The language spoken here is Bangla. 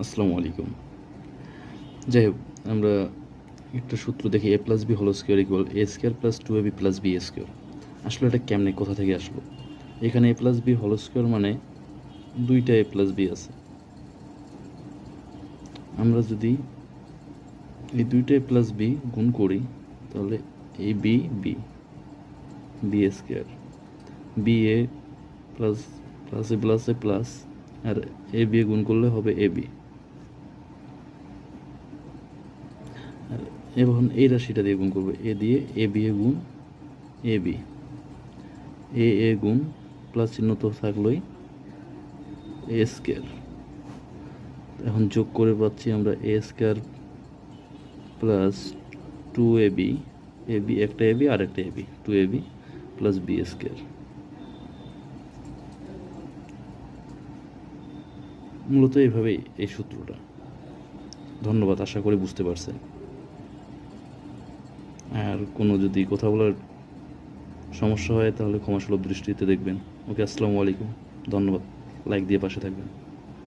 আসসালামু আলাইকুম। যাই হোক, আমরা একটা সূত্র দেখি, A plus B whole square equal A square plus two A B plus B square. আসলে এটা কেমনে, কোথা থেকে আসলো? এখানে A plus B whole square মানে দুইটা এ প্লাস বি আছে। আমরা যদি এই দুইটা এ প্লাস বি গুণ করি তাহলে A B B B square, B A plus plus A plus, আর এ বি গুণ করলে হবে এ বি। আর এখন এই রাশিটা দিয়ে গুণ করবো, এ দিয়ে এ বি এ গুণ এ বি, এ গুণ প্লাস চিহ্ন তো থাকলোই, এ স্কোয়ার। এখন যোগ করে পাচ্ছি আমরা এ square plus two A B, A B একটা এ বি আর একটা A B, two A B plus B square. মূলত এইভাবেই এই সূত্রটা। ধন্যবাদ, আশা করি বুঝতে পারছেন। আর কোনো যদি কথা বলার সমস্যা হয় তাহলে ক্ষমাসুলভ দৃষ্টিতে দেখবেন। ওকে, আসসালামু আলাইকুম, ধন্যবাদ। লাইক দিয়ে পাশে থাকবেন।